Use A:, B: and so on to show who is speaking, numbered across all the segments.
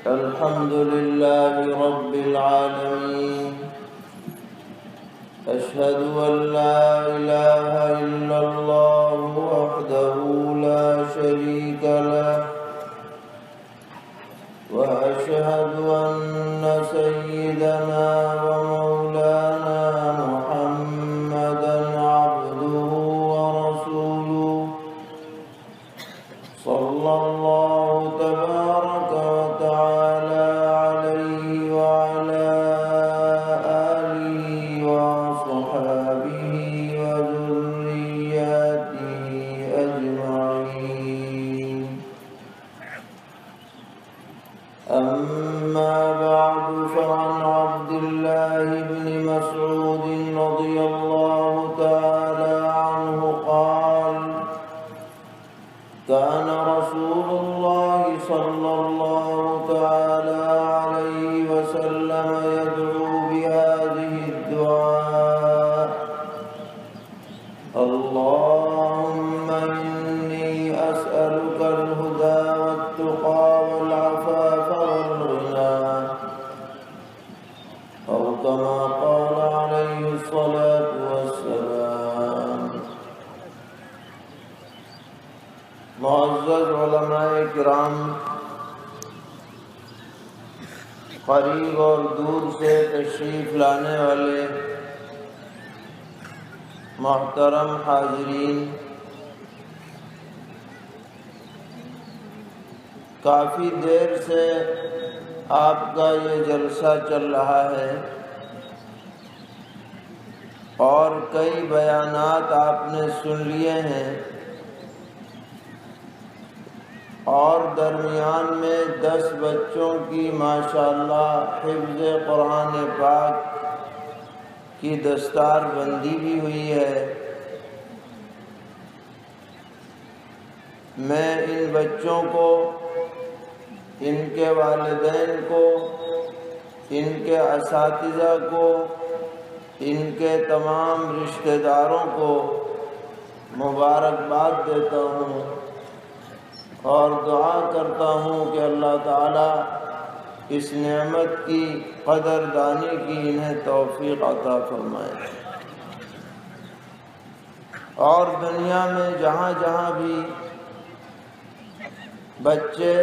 A: الحمد لله رب العالمين أشهد أن لا إله إلا الله وحده لا شريك له وأشهد أن سيدنا ومولانا محمدا عبده ورسوله صلى الله تبارك وتعالى عليه وعلى آله وصحابه وذرياته أجمعين. أما بعد فعن عبد الله بن مسعود رضي الله تعالى عنه قال: كان رسول الله صلى الله تعالى عليه وسلم يدعو بهذه الدعاء: اللهم إني أسألك الهدى والتقى والعفاف والغنى، أو كما قال عليه الصلاة والسلام. معزز علماء کرام، قریب اور دور سے تشریف لانے والے محترم حاضرین، کافی دیر سے آپ کا یہ جلسہ چل رہا ہے اور کئی بیانات آپ نے سن لیے ہیں، اور درمیان میں 10 بچوں کی ماشاءاللہ حفظ قرآن پاک کی دستار بندی بھی ہوئی ہے. میں ان بچوں کو، ان کے والدین کو، ان کے اساتذہ کو، ان کے تمام رشتہ داروں کو مبارکباد دیتا ہوں اور دعا کرتا ہوں کہ اللہ تعالیٰ اس نعمت کی قدردانی کی انہیں توفیق عطا فرمائے، اور دنیا میں جہاں جہاں بھی بچے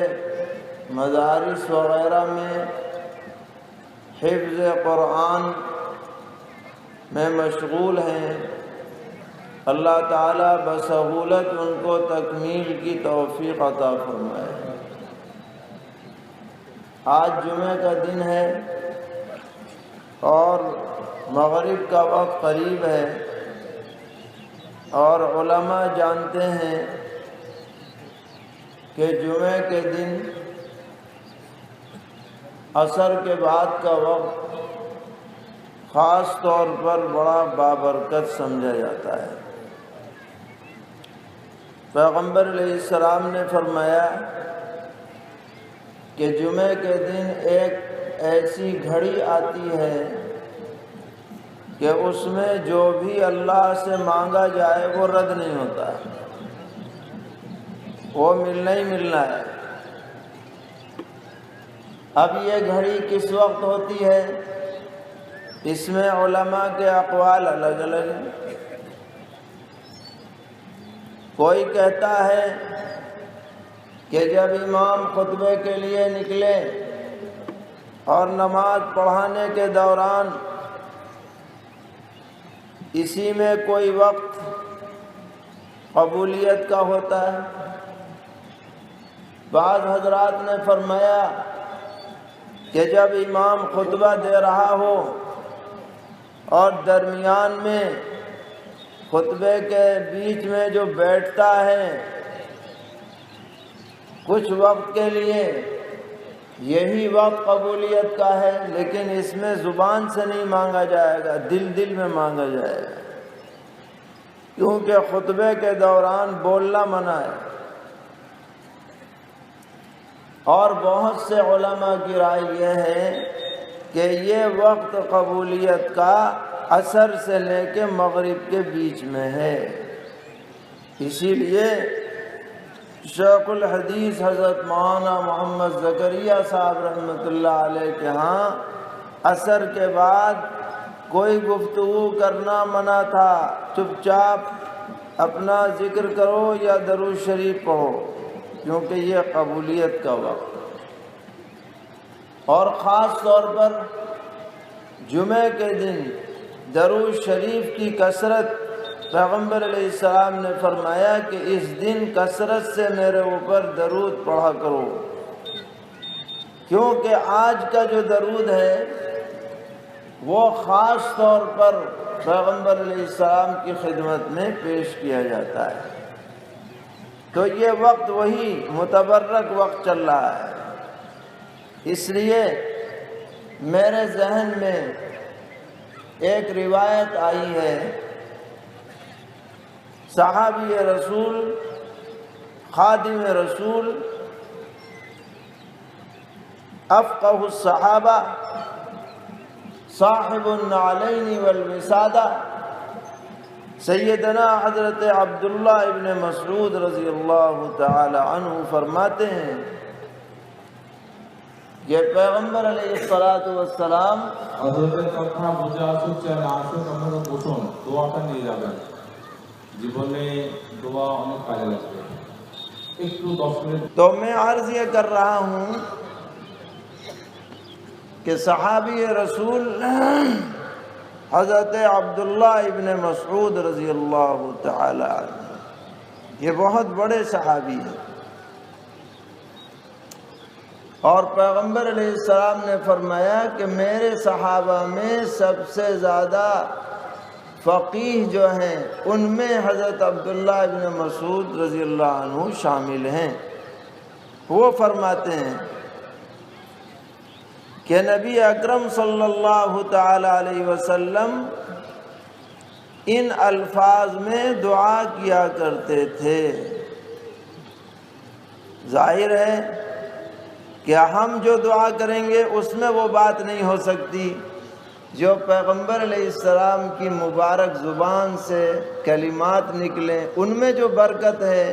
A: مدارس وغیرہ میں حفظ قرآن میں مشغول ہیں، اللہ تعالیٰ بسہولت ان کو تکمیل کی توفیق عطا فرمائے. آج جمعہ کا دن ہے اور مغرب کا وقت قریب ہے، اور علماء جانتے ہیں کہ جمعہ کے دن عصر کے بعد کا وقت خاص طور پر بڑا بابرکت سمجھا جاتا ہے. پیغمبر علیہ السلام نے فرمایا کہ جمعہ کے دن ایک ایسی گھڑی آتی ہے کہ اس میں جو بھی اللہ سے مانگا جائے وہ رد نہیں ہوتا ہے، وہ ملنا ہی ملنا ہے. اب یہ گھڑی کس وقت ہوتی ہے؟ اس میں علماء کے اقوال الگ الگ ہیں. کوئی کہتا ہے کہ جب امام خطبے کے لیے نکلے اور نماز پڑھانے کے دوران اسی میں کوئی وقت قبولیت کا ہوتا ہے. بعض حضرات نے فرمایا کہ جب امام خطبہ دے رہا ہو اور درمیان میں خطبے کے بیچ میں جو بیٹھتا ہے کچھ وقت کے لیے، یہی وقت قبولیت کا ہے، لیکن اس میں زبان سے نہیں مانگا جائے گا، دل میں مانگا جائے گا، کیونکہ خطبے کے دوران بولنا منع ہے. اور بہت سے علماء کی رائے یہ ہے کہ یہ وقت قبولیت کا عصر سے لے کے مغرب کے بیچ میں ہے. اسی لیے شیخ الحدیث حضرت مولانا محمد زکریا صاحب رحمۃ اللہ علیہ کے ہاں عصر کے بعد کوئی گفتگو کرنا منع تھا، چپ چاپ اپنا ذکر کرو یا درود شریف پڑھو، کیونکہ یہ قبولیت کا وقت ہے۔ اور خاص طور پر جمعہ کے دن درود شریف کی کثرت، پیغمبر علیہ السلام نے فرمایا کہ اس دن کثرت سے میرے اوپر درود پڑھا کرو، کیونکہ آج کا جو درود ہے وہ خاص طور پر پیغمبر علیہ السلام کی خدمت میں پیش کیا جاتا ہے۔ تو یہ وقت وہی متبرک وقت چل رہا ہے، اس لیے میرے ذہن میں ایک روایت آئی ہے، صحابی رسول، خادم رسول، افقہ الصحابہ، صاحب النعلین والوسادہ، سیدنا حضرت عبداللہ ابن مسعود رضی اللہ تعالی عنہ فرماتے ہیں کہ پیغمبر علیہ السلام
B: হযরতের কথা বুঝে আসুক চাই না আসুক আপনারা বসুন, দোয়াটা নিয়ে যাবেন, জীবনে দোয়া অনেক কাজে লাগবে। একটু 10 মিনিট।
A: تو میں عرض یہ کر رہا ہوں کہ صحابی رسول حضرت عبداللہ ابن مسعود رضی اللہ تعالی عنہ یہ بہت بڑے صحابی ہیں، اور پیغمبر علیہ السلام نے فرمایا کہ میرے صحابہ میں سب سے زیادہ فقیہ جو ہیں ان میں حضرت عبداللہ ابن مسعود رضی اللہ عنہ شامل ہیں۔ وہ فرماتے ہیں کہ نبی اکرم صلی اللہ تعالی علیہ وسلم ان الفاظ میں دعا کیا کرتے تھے۔ ظاہر ہے کہ ہم جو دعا کریں گے اس میں وہ بات نہیں ہو سکتی جو پیغمبر علیہ السلام کی مبارک زبان سے کلمات نکلیں، ان میں جو برکت ہے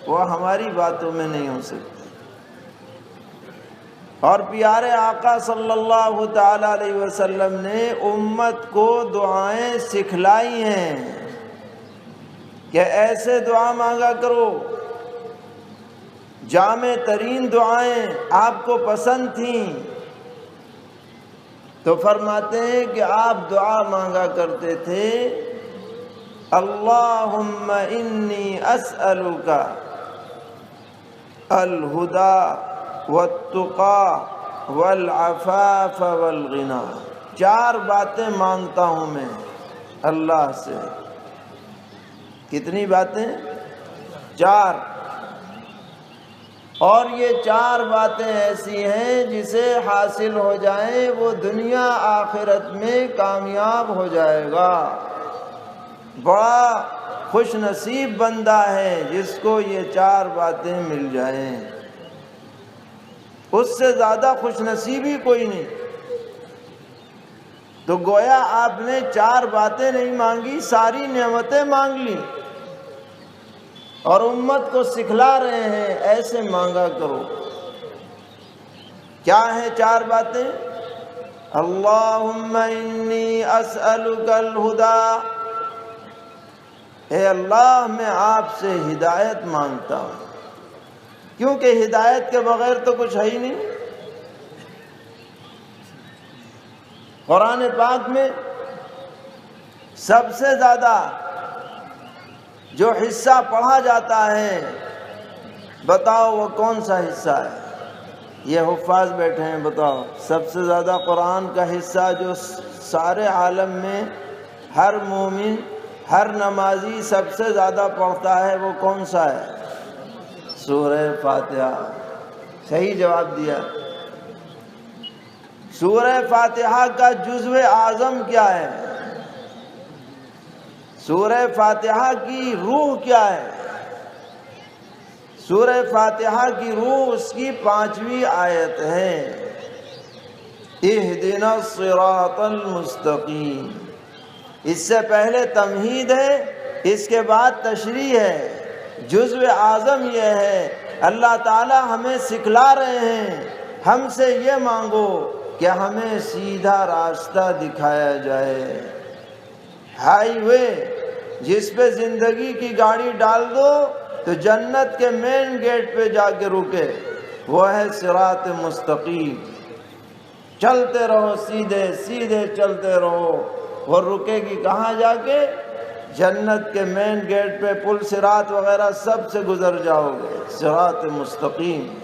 A: وہ ہماری باتوں میں نہیں ہو سکتی۔ اور پیارے آقا صلی اللہ تعالی علیہ وسلم نے امت کو دعائیں سکھلائی ہیں کہ ایسے دعا مانگا کرو۔ جامع ترین دعائیں آپ کو پسند تھیں تو فرماتے ہیں کہ آپ دعا مانگا کرتے تھے، اللہم انی اسألک الہدی والتقی والعفاف والغنی۔ 4 باتیں مانگتا ہوں میں اللہ سے۔ کتنی باتیں؟ 4۔ اور یہ 4 باتیں ایسی ہیں جسے حاصل ہو جائیں وہ دنیا آخرت میں کامیاب ہو جائے گا۔ بڑا خوش نصیب بندہ ہے جس کو یہ 4 باتیں مل جائیں، اس سے زیادہ خوش نصیبی کوئی نہیں۔ تو گویا آپ نے 4 باتیں نہیں مانگی، ساری نعمتیں مانگ لی اور امت کو سکھلا رہے ہیں ایسے مانگا کرو۔ کیا ہیں 4 باتیں؟ اللہم انی اسألک الہدی، اے اللہ میں آپ سے ہدایت مانگتا ہوں، کیونکہ ہدایت کے بغیر تو کچھ ہے ہی نہیں۔ قرآن پاک میں سب سے زیادہ جو حصہ پڑھا جاتا ہے بتاؤ وہ کون سا حصہ ہے؟ یہ حفاظ بیٹھے ہیں، بتاؤ سب سے زیادہ قرآن کا حصہ جو سارے عالم میں ہر مومن، ہر نمازی سب سے زیادہ پڑھتا ہے وہ کون سا ہے؟ سورہ فاتحہ۔ صحیح جواب دیا۔ سورہ فاتحہ کا جزو اعظم کیا ہے؟ سورہ فاتحہ کی روح کیا ہے؟ سورہ فاتحہ کی روح اس کی 5ویں آیت ہے، اہدنا الصراط المستقیم۔ اس سے پہلے تمہید ہے، اس کے بعد تشریح ہے۔ جزو اعظم یہ ہے، اللہ تعالی ہمیں سکھلا رہے ہیں ہم سے یہ مانگو کہ ہمیں سیدھا راستہ دکھایا جائے۔ ہائی وے جس پہ زندگی کی گاڑی ڈال دو تو جنت کے مین گیٹ پہ جا کے رکے، وہ ہے صراط مستقیم۔ چلتے رہو سیدھے سیدھے چلتے رہو، اور رکے گی کہاں جا کے؟ جنت کے مین گیٹ پہ، پل صراط وغیرہ سب سے گزر جاؤ گے۔ صراط مستقیم۔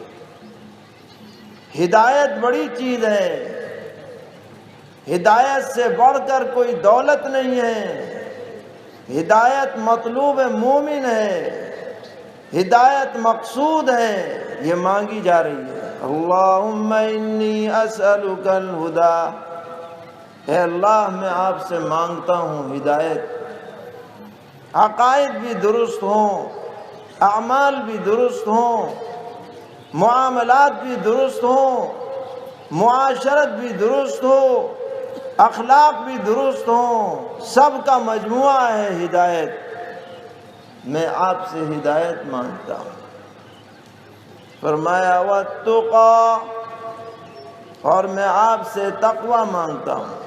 A: ہدایت بڑی چیز ہے، ہدایت سے بڑھ کر کوئی دولت نہیں ہے۔ ہدایت مطلوب مومن ہے، ہدایت مقصود ہے، یہ مانگی جا رہی ہے۔ اللہم انی اسألک الہدی، اے اللہ میں آپ سے مانگتا ہوں ہدایت، عقائد بھی درست ہوں، اعمال بھی درست ہوں، معاملات بھی درست ہوں، معاشرت بھی درست ہو، اخلاق بھی درست ہوں، سب کا مجموعہ ہے ہدایت۔ میں آپ سے ہدایت مانگتا ہوں۔ فرمایا واتقی، اور میں آپ سے تقوی مانگتا ہوں۔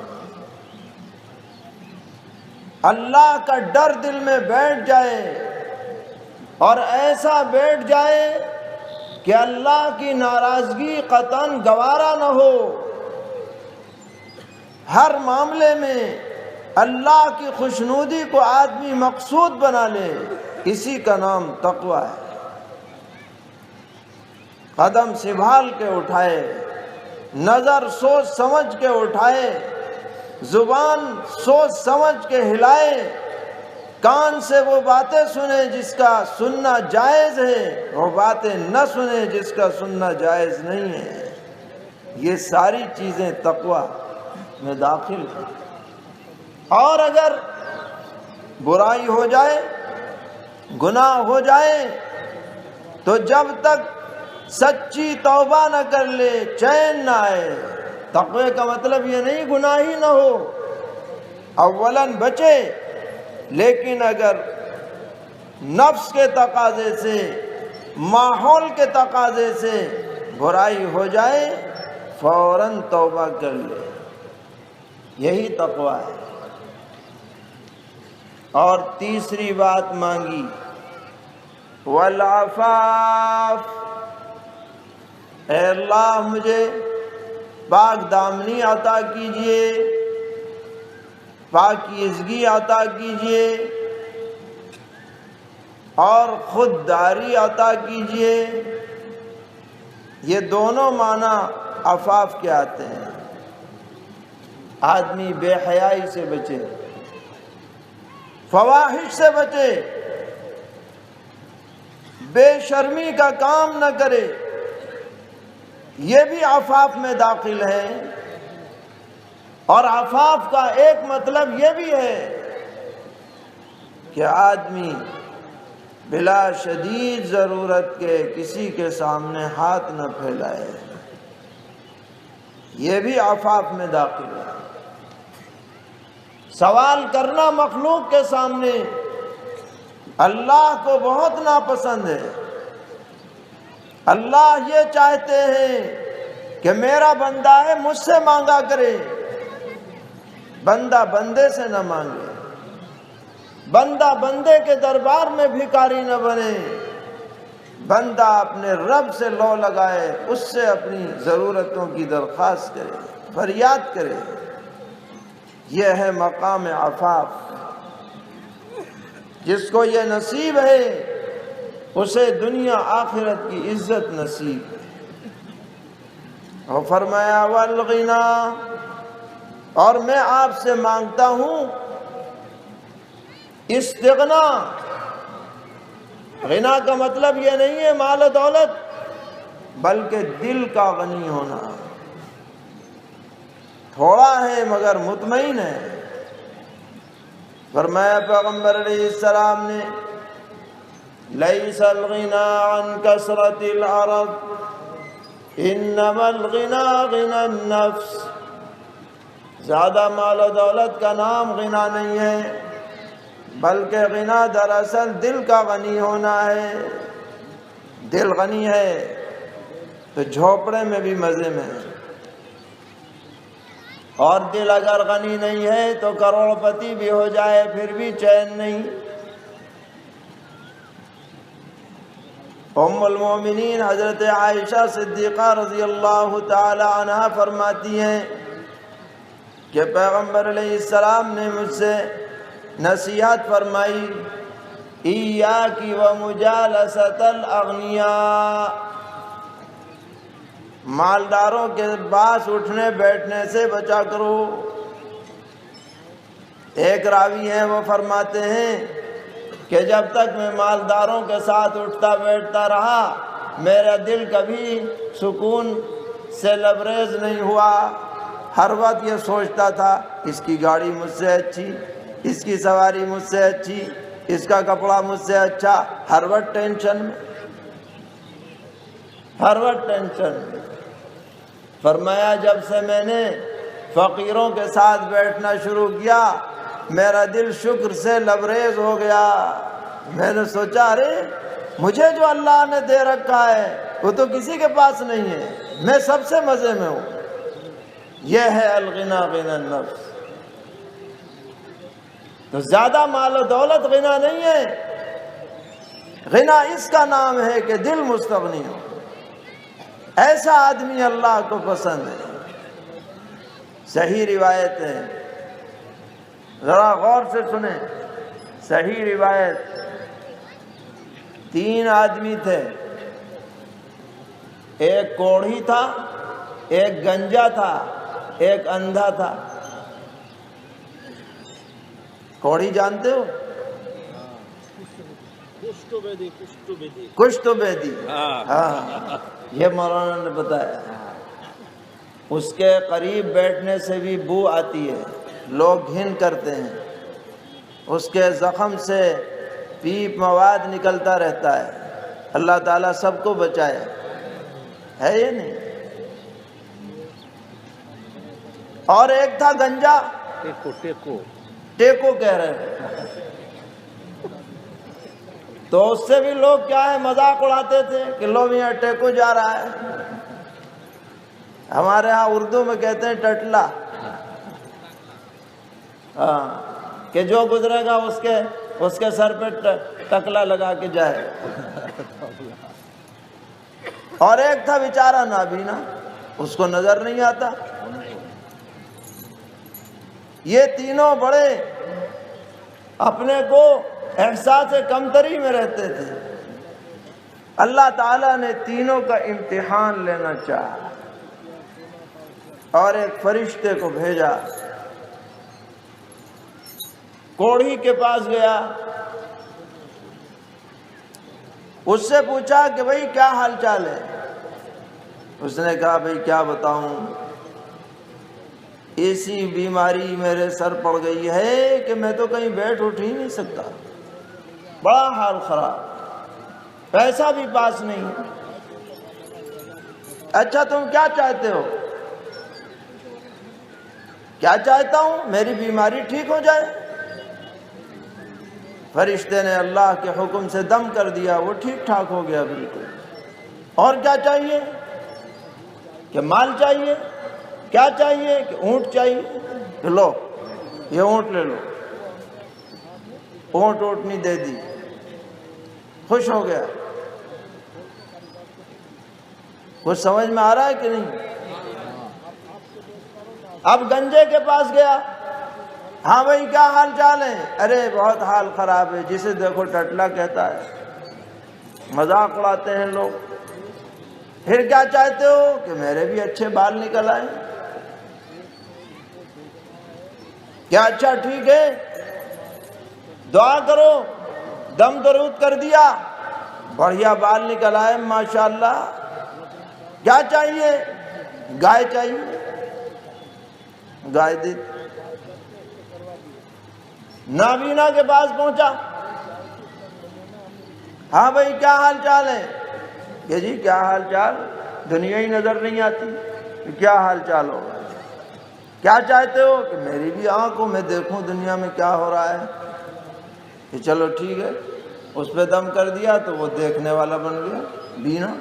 A: اللہ کا ڈر دل میں بیٹھ جائے، اور ایسا بیٹھ جائے کہ اللہ کی ناراضگی قطعاً گوارا نہ ہو۔ ہر معاملے میں اللہ کی خوشنودی کو آدمی مقصود بنا لے، اسی کا نام تقوی ہے۔ قدم سنبھال کے اٹھائے، نظر سوچ سمجھ کے اٹھائے، زبان سوچ سمجھ کے ہلائے، کان سے وہ باتیں سنے جس کا سننا جائز ہے، وہ باتیں نہ سنے جس کا سننا جائز نہیں ہے۔ یہ ساری چیزیں تقوی میں داخل ہیں۔ اور اگر برائی ہو جائے، گناہ ہو جائے، تو جب تک سچی توبہ نہ کر لے چین نہ آئے۔ تقوی کا مطلب یہ نہیں گناہ ہی نہ ہو، اولاً بچے، لیکن اگر نفس کے تقاضے سے، ماحول کے تقاضے سے برائی ہو جائے، فوراً توبہ کر لے، یہی تقوی ہے۔ اور تیسری بات مانگی والعفاف، اے اللہ مجھے پاک دامنی عطا کیجئے، پاکیزگی عطا کیجئے، اور خودداری عطا کیجئے۔ یہ دونوں معنی عفاف کے آتے ہیں۔ آدمی بے حیائی سے بچے، فواحش سے بچے، بے شرمی کا کام نہ کرے، یہ بھی عفاف میں داخل ہے۔ اور عفاف کا ایک مطلب یہ بھی ہے کہ آدمی بلا شدید ضرورت کے کسی کے سامنے ہاتھ نہ پھیلائے، یہ بھی عفاف میں داخل ہے۔ سوال کرنا مخلوق کے سامنے اللہ کو بہت ناپسند ہے۔ اللہ یہ چاہتے ہیں کہ میرا بندہ ہے مجھ سے مانگا کرے، بندہ بندے سے نہ مانگے، بندہ بندے کے دربار میں بھکاری نہ بنے، بندہ اپنے رب سے لو لگائے، اس سے اپنی ضرورتوں کی درخواست کرے، فریاد کرے۔ یہ ہے مقام عفاف۔ جس کو یہ نصیب ہے اسے دنیا آخرت کی عزت نصیب ہے۔ اور فرمایا والغنا، اور میں آپ سے مانگتا ہوں استغنا۔ غنا کا مطلب یہ نہیں ہے مال و دولت، بلکہ دل کا غنی ہونا، تھوڑا ہے مگر مطمئن ہے۔ فرمایا پیغمبر علیہ السلام نے لیس الغنا عن کثرت العرض انما الغنا غنا النفس، زیادہ مال و دولت کا نام غنا نہیں ہے، بلکہ غنا دراصل دل کا غنی ہونا ہے. دل غنی ہے تو جھوپڑے میں بھی مزے میں ہے، اور دل اگر غنی نہیں ہے تو کروڑ پتی بھی ہو جائے پھر بھی چین نہیں. ام المومنین حضرت عائشہ صدیقہ رضی اللہ تعالی عنہا فرماتی ہیں کہ پیغمبر علیہ السلام نے مجھ سے نصیحت فرمائی، ایاکی ومجالست الاغنیاء، مالداروں کے پاس اٹھنے بیٹھنے سے بچا کرو. ایک راوی ہیں وہ فرماتے ہیں کہ جب تک میں مالداروں کے ساتھ اٹھتا بیٹھتا رہا میرا دل کبھی سکون سے لبریز نہیں ہوا. ہر وقت یہ سوچتا تھا اس کی گاڑی مجھ سے اچھی، اس کی سواری مجھ سے اچھی، اس کا کپڑا مجھ سے اچھا. ہر وقت ٹینشن میں، ہر وقت ٹینشن میں. فرمایا جب سے میں نے فقیروں کے ساتھ بیٹھنا شروع کیا میرا دل شکر سے لبریز ہو گیا. میں نے سوچا ارے مجھے جو اللہ نے دے رکھا ہے وہ تو کسی کے پاس نہیں ہے، میں سب سے مزے میں ہوں. یہ ہے الغنا غنى النفس. تو زیادہ مال و دولت غنا نہیں ہے، غنا اس کا نام ہے کہ دل مستغنی ہو. ایسا آدمی اللہ کو پسند ہے. صحیح روایت ہے، ذرا غور سے سنیں. صحیح روایت، 3 آدمی تھے، ایک کوڑھی تھا، ایک گنجا تھا، ایک اندھا تھا. کوڑھی جانتے ہو؟ کشت بیدی، ہاں یہ مولانا نے بتایا. اس کے قریب بیٹھنے سے بھی بو آتی ہے، لوگ گھن کرتے ہیں. اس کے زخم سے پیپ مواد نکلتا رہتا ہے. اللہ تعالیٰ سب کو بچائے. ہے یہ نہیں؟ اور ایک تھا گنجا، ٹیکو کہہ رہے ہیں. تو اس سے بھی لوگ کیا ہے مذاق اڑاتے تھے کہ لو میاں ٹیکو جا رہا ہے. ہمارے ہاں اردو میں کہتے ہیں ٹٹلا. ہاں کہ جو گزرے گا اس کے سر پہ ٹکلا لگا کے جائے. اور ایک تھا بیچارہ نابینا، اس کو نظر نہیں آتا. یہ تینوں بڑے اپنے کو احساس کمتری میں رہتے تھے. اللہ تعالیٰ نے تینوں کا امتحان لینا چاہا اور ایک فرشتے کو بھیجا. کوڑھی کے پاس گیا، اس سے پوچھا کہ بھئی کیا حال چال ہے؟ اس نے کہا بھئی کیا بتاؤں، ایسی بیماری میرے سر پڑ گئی ہے کہ میں تو کہیں بیٹھ اٹھ ہی نہیں سکتا. بڑا حال خراب، پیسہ بھی پاس نہیں. اچھا تم کیا چاہتے ہو؟ کیا چاہتا ہوں؟ میری بیماری ٹھیک ہو جائے. فرشتے نے اللہ کے حکم سے دم کر دیا، وہ ٹھیک ٹھاک ہو گیا بالکل. اور کیا چاہیے؟ کہ مال چاہیے. کیا چاہیے؟ کہ اونٹ چاہیے. تو لو یہ اونٹ لے لو. اونٹ اونٹنی دے دی، خوش ہو گیا. کچھ سمجھ میں آ رہا ہے کہ نہیں؟ اب گنجے کے پاس گیا. ہاں بھائی کیا حال چال ہے؟ ارے بہت حال خراب ہے، جسے دیکھو ٹٹلا کہتا ہے. مذاق اڑاتے ہیں لوگ. پھر کیا چاہتے ہو؟ کہ میرے بھی اچھے بال نکل آئے. کیا اچھا ٹھیک ہے، دعا کرو. دم درود کر دیا، بڑھیا بال نکل آئے ماشاءاللہ. کیا چاہیے؟ گائے چاہیے. گائے دی. نابینا کے پاس پہنچا. ہاں بھائی کیا حال چال ہے؟ کہ جی کیا حال چال، دنیا ہی نظر نہیں آتی. کیا حال چال ہوگا؟ کیا چاہتے ہو؟ کہ میری بھی آنکھوں میں دیکھوں دنیا میں کیا ہو رہا ہے. کہ چلو ٹھیک ہے، اس پہ دم کر دیا تو وہ دیکھنے والا بن گیا، بینا۔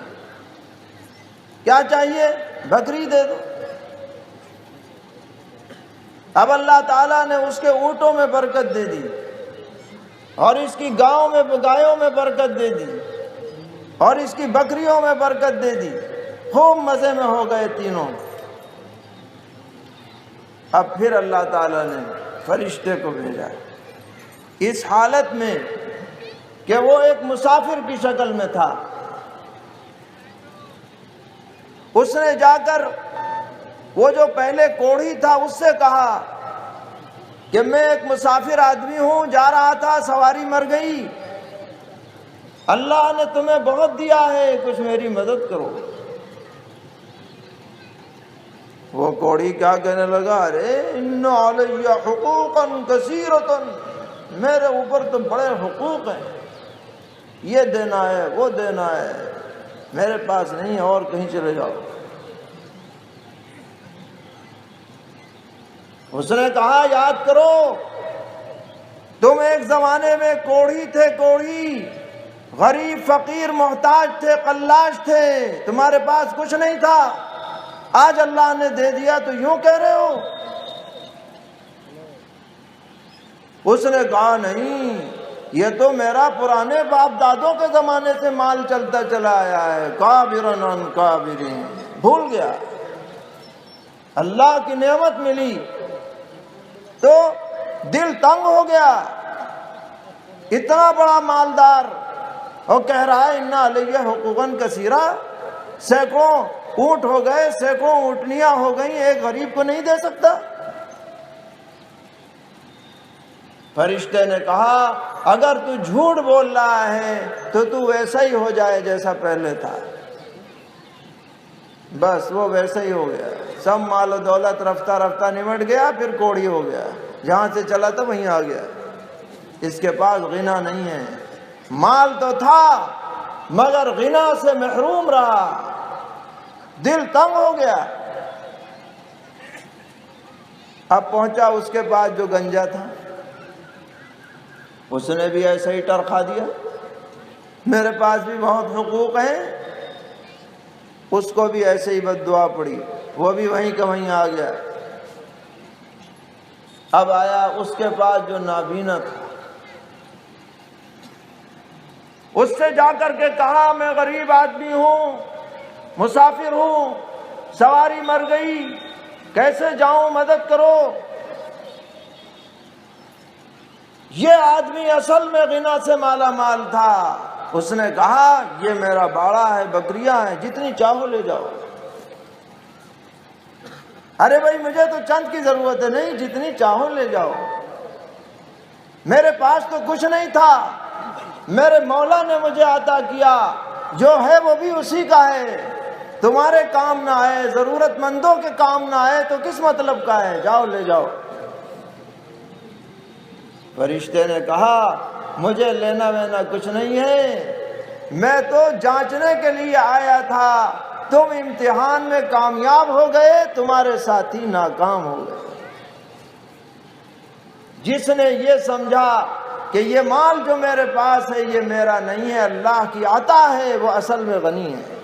A: کیا چاہیے؟ بکری دے دو۔ اب اللہ تعالیٰ نے اس کے اونٹوں میں برکت دے دی، اور اس کی گایوں میں برکت دے دی، اور اس کی بکریوں میں برکت دے دی، خوب مزے میں ہو گئے تینوں۔ اب پھر اللہ تعالیٰ نے فرشتے کو بھیجا اس حالت میں کہ وہ ایک مسافر کی شکل میں تھا۔ اس نے جا کر وہ جو پہلے کوڑھی تھا اس سے کہا کہ میں ایک مسافر آدمی ہوں، جا رہا تھا، سواری مر گئی، اللہ نے تمہیں بہت دیا ہے، کچھ میری مدد کرو۔ وہ کوڑھی کیا کہنے لگا، ارے ان علی حقوقا کثیرۃ، میرے اوپر تو بڑے حقوق ہیں، یہ دینا ہے، وہ دینا ہے، میرے پاس نہیں، اور کہیں چلے جاؤ۔ اس نے کہا یاد کرو تم ایک زمانے میں کوڑھی تھے، کوڑھی، غریب فقیر محتاج تھے، قلاش تھے، تمہارے پاس کچھ نہیں تھا، آج اللہ نے دے دیا تو یوں کہہ رہے ہو؟ اس نے کہا نہیں، یہ تو میرا پرانے باپ دادوں کے زمانے سے مال چلتا چلا آیا ہے، کابرن عن کابرین، بھول گیا۔ اللہ کی نعمت ملی تو دل تنگ ہو گیا، اتنا بڑا مالدار، اور کہہ رہا ہے اِنَّ عَلَيَّ حُقُوقًا كَثِيرًا، سینکڑوں اونٹ ہو گئے، سینکڑوں اونٹنیاں ہو گئیں، ایک غریب کو نہیں دے سکتا۔ فرشتے نے کہا اگر تو جھوٹ بول رہا ہے تو ویسا ہی ہو جائے جیسا پہلے تھا۔ بس وہ ویسا ہی ہو گیا، سب مال و دولت رفتہ رفتہ نمٹ گیا، پھر کوڑھی ہو گیا، جہاں سے چلا تھا وہیں آ گیا۔ اس کے پاس غنا نہیں ہے، مال تو تھا مگر غنا سے محروم رہا، دل تنگ ہو گیا۔ اب پہنچا اس کے پاس جو گنجا تھا، اس نے بھی ایسا ہی ٹرخا دیا، میرے پاس بھی بہت حقوق ہیں، اس کو بھی ایسے ہی بد دعا پڑی، وہ بھی وہیں کا وہیں آ گیا۔ اب آیا اس کے پاس جو نابینا تھا، اس سے جا کر کے کہا میں غریب آدمی ہوں، مسافر ہوں، سواری مر گئی، کیسے جاؤں، مدد کرو۔ یہ آدمی اصل میں غنا سے مالا مال تھا، اس نے کہا یہ میرا باڑا ہے، بکریاں ہیں، جتنی چاہو لے جاؤ۔ ارے بھائی مجھے تو چند کی ضرورت ہے، نہیں جتنی چاہو لے جاؤ، میرے پاس تو کچھ نہیں تھا، میرے مولا نے مجھے عطا کیا، جو ہے وہ بھی اسی کا ہے، تمہارے کام نہ آئے، ضرورت مندوں کے کام نہ آئے تو کس مطلب کا ہے، جاؤ لے جاؤ۔ فرشتے نے کہا مجھے لینا وینا کچھ نہیں ہے، میں تو جانچنے کے لیے آیا تھا، تم امتحان میں کامیاب ہو گئے، تمہارے ساتھی ناکام ہو گئے۔ جس نے یہ سمجھا کہ یہ مال جو میرے پاس ہے یہ میرا نہیں ہے، اللہ کی عطا ہے، وہ اصل میں غنی ہے،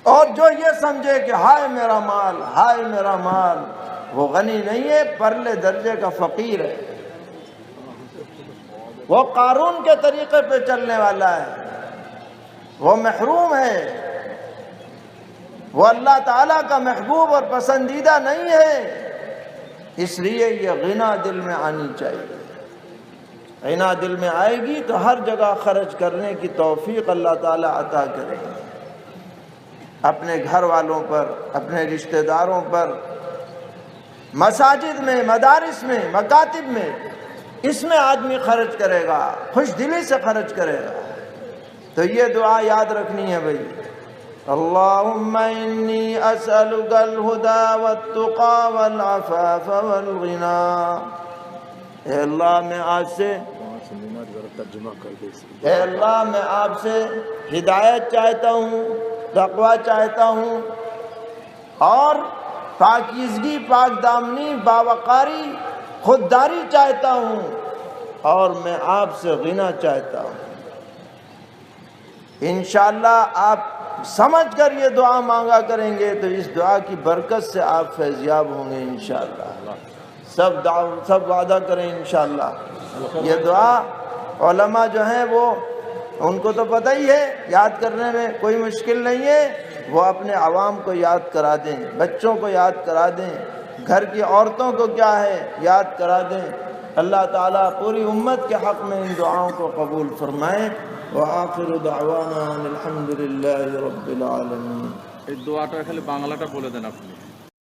A: اور جو یہ سمجھے کہ ہائے میرا مال، ہائے میرا مال، وہ غنی نہیں ہے، پرلے درجے کا فقیر ہے، وہ قارون کے طریقے پہ چلنے والا ہے، وہ محروم ہے، وہ اللہ تعالیٰ کا محبوب اور پسندیدہ نہیں ہے۔ اس لیے یہ غنا دل میں آنی چاہیے، غنا دل میں آئے گی تو ہر جگہ خرچ کرنے کی توفیق اللہ تعالیٰ عطا کرے گی، اپنے گھر والوں پر، اپنے رشتہ داروں پر، مساجد میں، مدارس میں، مکاتب میں، اس میں آدمی خرچ کرے گا، خوش دلی سے خرچ کرے گا۔ تو یہ دعا یاد رکھنی ہے بھائی، اللہم انی اسألک الہدی والتقی والعفاف والغنی۔ اے اللہ میں آج سے، اے اللہ میں آپ سے ہدایت چاہتا ہوں، تقوی چاہتا ہوں، اور پاکیزگی، پاک دامنی، باوقاری، خودداری چاہتا ہوں، اور میں آپ سے غنا چاہتا ہوں۔ انشاءاللہ آپ سمجھ کر یہ دعا مانگا کریں گے تو اس دعا کی برکت سے آپ فیضیاب ہوں گے انشاءاللہ۔ سب وعدہ کریں انشاءاللہ۔ یہ دعا علماء جو ہیں وہ ان کو تو پتہ ہی ہے، یاد کرنے میں کوئی مشکل نہیں ہے، وہ اپنے عوام کو یاد کرا دیں، بچوں کو یاد کرا دیں، گھر کی عورتوں کو کیا ہے یاد کرا دیں۔ اللہ تعالیٰ پوری امت کے حق میں ان دعاؤں کو قبول فرمائیں۔ وآخر دعوانا الحمد للہ رب العالمین۔
C: এই দোয়াটা খালি বাংলাটা বলে দেন আপনি।